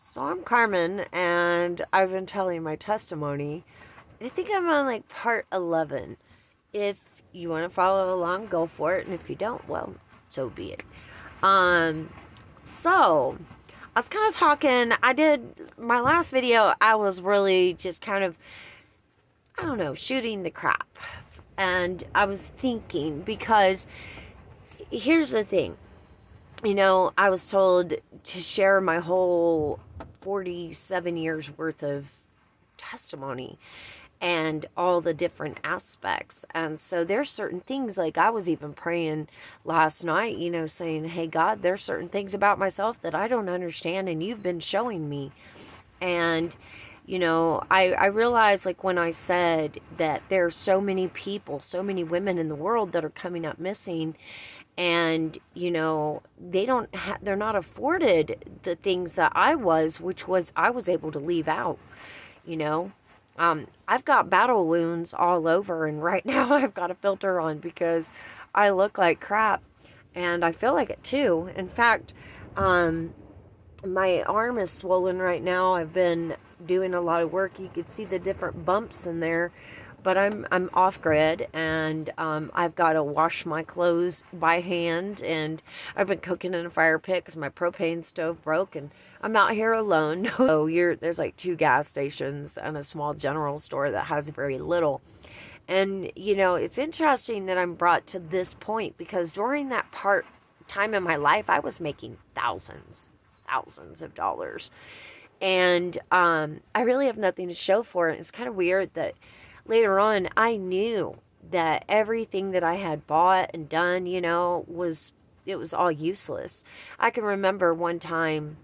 So I'm Carmen, and I've been telling my testimony. I think I'm on like part 11. If you want to follow along, go for it, and if you don't, well, so be it. Um, so I was kind of talking. I did my last video. I was really just kind of, I don't know, shooting the crap, and I was thinking because here's the thing. I was told to share my whole 47 years worth of testimony and all the different aspects. And so there's certain things, like I was even praying last night, saying, hey, God, there's certain things about myself that I don't understand, and you've been showing me. And I realized, like, when I said that there's so many people, so many women in the world that are coming up missing, and they're not afforded the things that I was, which was I was able to leave out. you know I've got battle wounds all over, and right now I've got a filter on because I look like crap, and I feel like it too. In fact, my arm is swollen right now. I've been doing a lot of work. You could see the different bumps in there, but I'm off grid, and I've got to wash my clothes by hand, and I've been cooking in a fire pit because my propane stove broke, and I'm out here alone. So there's like 2 gas stations and a small general store that has very little. And it's interesting that I'm brought to this point because during that time in my life, I was making thousands of dollars, and I really have nothing to show for it. It's kind of weird that later on I knew that everything that I had bought and done, was all useless. I can remember one time,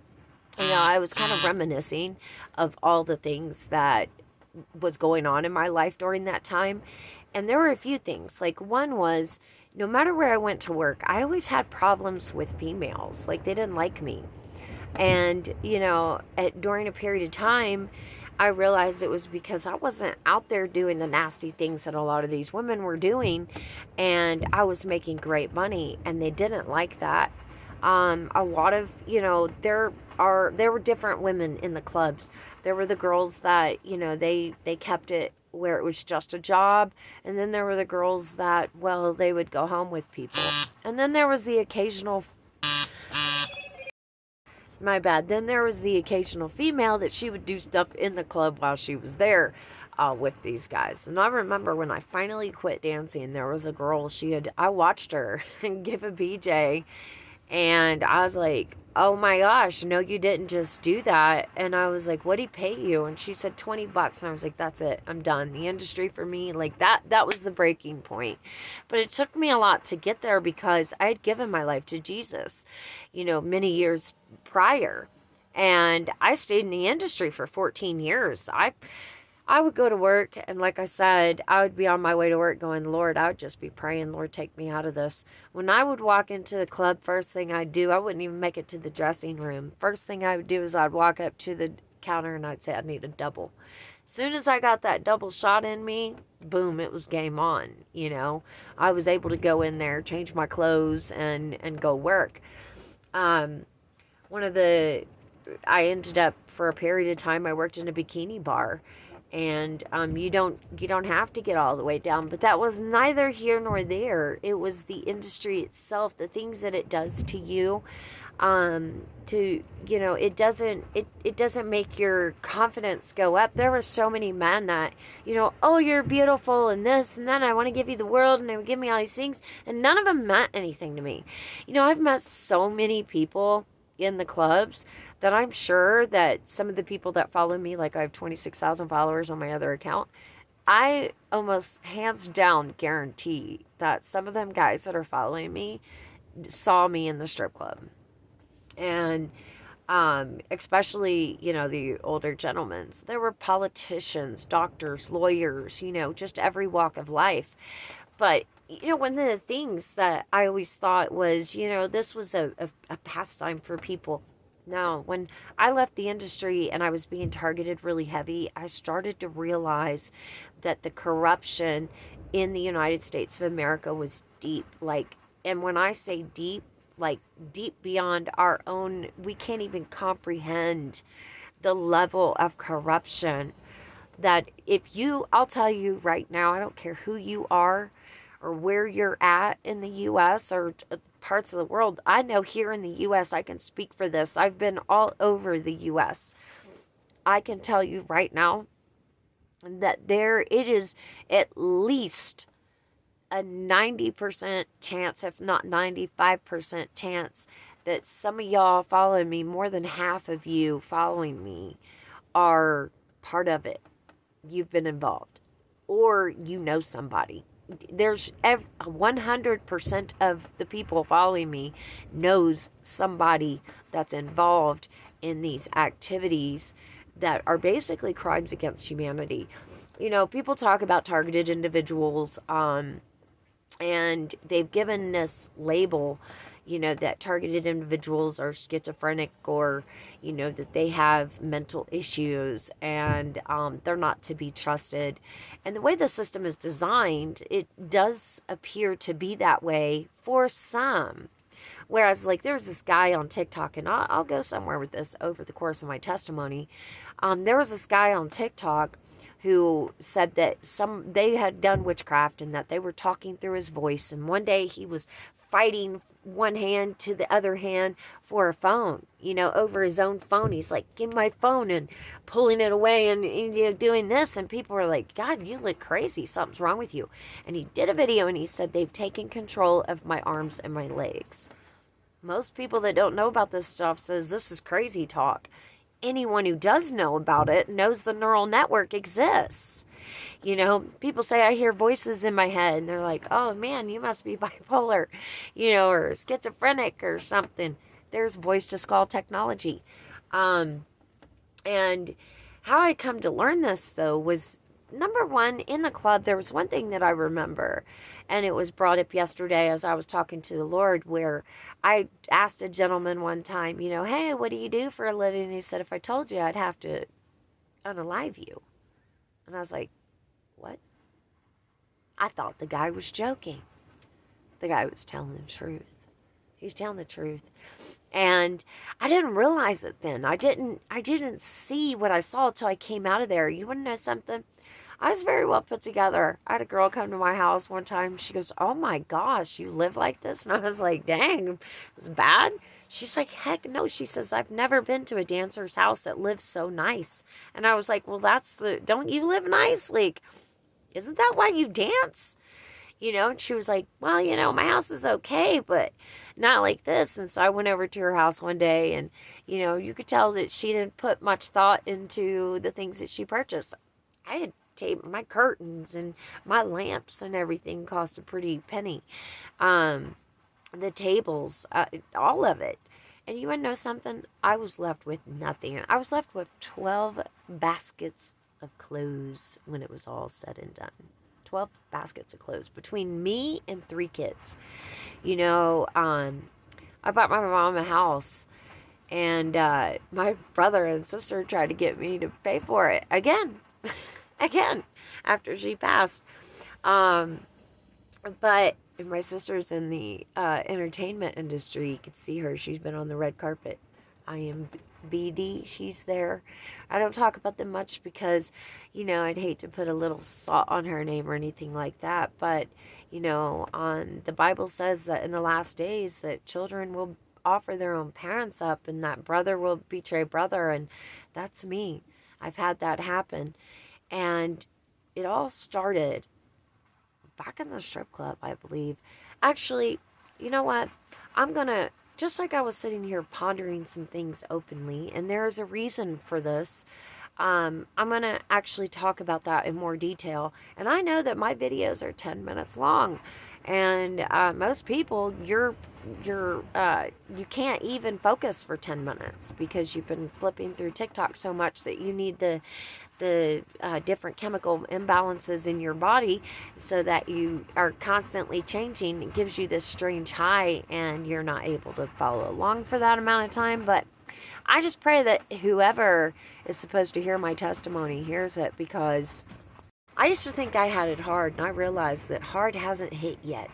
I was kind of reminiscing of all the things that was going on in my life during that time. And there were a few things. Like, one was, no matter where I went to work, I always had problems with females. Like, they didn't like me. And, during a period of time, I realized it was because I wasn't out there doing the nasty things that a lot of these women were doing. And I was making great money, and they didn't like that. A lot of, there were different women in the clubs. There were the girls that, they kept it where it was just a job. And then there were the girls that, well, they would go home with people. And then there was the occasional, my bad. Then there was the occasional female that she would do stuff in the club while she was there with these guys. And I remember when I finally quit dancing, there was a girl, I watched her give a BJ. And I was like, oh my gosh, no, you didn't just do that. And I was like, what'd he pay you? And she said $20. And I was like, that's it. I'm done. The industry for me, like that was the breaking point. But it took me a lot to get there because I had given my life to Jesus, many years prior. And I stayed in the industry for 14 years. I would go to work, and like I said, I would be on my way to work going, Lord, I would just be praying, Lord, take me out of this. When I would walk into the club, first thing I'd do, I wouldn't even make it to the dressing room. First thing I would do is I'd walk up to the counter and I'd say, I need a double. As soon as I got that double shot in me, boom, it was game on. I was able to go in there, change my clothes, and go work. I ended up, for a period of time, I worked in a bikini bar. And you don't have to get all the way down, but that was neither here nor there. It was the industry itself, the things that it does to you. It doesn't make your confidence go up. There were so many men that, oh, you're beautiful and this and then, I want to give you the world, and they would give me all these things, and none of them meant anything to me. I've met so many people in the clubs that I'm sure that some of the people that follow me, like I have 26,000 followers on my other account, I almost hands down guarantee that some of them guys that are following me saw me in the strip club. And especially, the older gentlemen. There were politicians, doctors, lawyers, just every walk of life. But one of the things that I always thought was, this was a pastime for people. Now, when I left the industry and I was being targeted really heavy, I started to realize that the corruption in the United States of America was deep. And when I say deep, like deep beyond our own. We can't even comprehend the level of corruption that I'll tell you right now, I don't care who you are or where you're at in the U.S. or parts of the world. I know here in the U.S., I can speak for this. I've been all over the U.S. I can tell you right now that it is at least a 90% chance, if not 95% chance, that some of y'all following me, more than half of you following me, are part of it. You've been involved, or you know somebody. There's 100% of the people following me knows somebody that's involved in these activities that are basically crimes against humanity. You know, people talk about targeted individuals, and they've given this label, you know, that targeted individuals are schizophrenic, or, you know, that they have mental issues, and they're not to be trusted. And the way the system is designed, it does appear to be that way for some. Whereas, like, there's this guy on TikTok, and I'll go somewhere with this over the course of my testimony. There was this guy on TikTok who said that they had done witchcraft and that they were talking through his voice. And one day he was fighting one hand to the other hand for a phone, you know, over his own phone. He's like, give me my phone, and pulling it away, and you know, doing this. And people were like, God, you look crazy. Something's wrong with you. And he did a video, and he said, they've taken control of my arms and my legs. Most people that don't know about this stuff says this is crazy talk. Anyone who does know about it knows the neural network exists. You know, people say, I hear voices in my head, and they're like, oh man, you must be bipolar, you know, or schizophrenic or something. There's voice to skull technology. And how I come to learn this, though, was, number one, in the club, there was one thing that I remember, and it was brought up yesterday as I was talking to the Lord, where I asked a gentleman one time, you know, hey, what do you do for a living? And he said, if I told you, I'd have to unalive you. And I was like, what? I thought the guy was joking. The guy was telling the truth. He's telling the truth. And I didn't realize it then. I didn't see what I saw until I came out of there. You want to know something? I was very well put together. I had a girl come to my house one time. She goes, oh my gosh, you live like this? And I was like, dang, it's bad. She's like, heck no. She says, I've never been to a dancer's house that lives so nice. And I was like, well, don't you live nice? Like, isn't that why you dance? You know, and she was like, well, you know, my house is okay, but not like this. And so I went over to her house one day, and, you know, you could tell that she didn't put much thought into the things that she purchased. I had my curtains and my lamps and everything cost a pretty penny. The tables, all of it. And you want to know something? I was left with nothing. I was left with 12 baskets of clothes when it was all said and done. 12 baskets of clothes between me and 3 kids. You know, I bought my mom a house, and my brother and sister tried to get me to pay for it again after she passed. But my sister's in the entertainment industry. You could see her. She's been on the red carpet. I am BD. She's there. I don't talk about them much because, you know, I'd hate to put a little salt on her name or anything like that. But, you know, the Bible says that in the last days that children will offer their own parents up, and that brother will betray brother. And that's me. I've had that happen. And it all started back in the strip club, I believe. Actually, you know what? I'm going to, just like I was sitting here pondering some things openly, and there is a reason for this, I'm going to actually talk about that in more detail. And I know that my videos are 10 minutes long. And most people, you can't even focus for 10 minutes because you've been flipping through TikTok so much that you need the different chemical imbalances in your body so that you are constantly changing. It gives you this strange high, and you're not able to follow along for that amount of time. But I just pray that whoever is supposed to hear my testimony hears it, because I used to think I had it hard, and I realized that hard hasn't hit yet.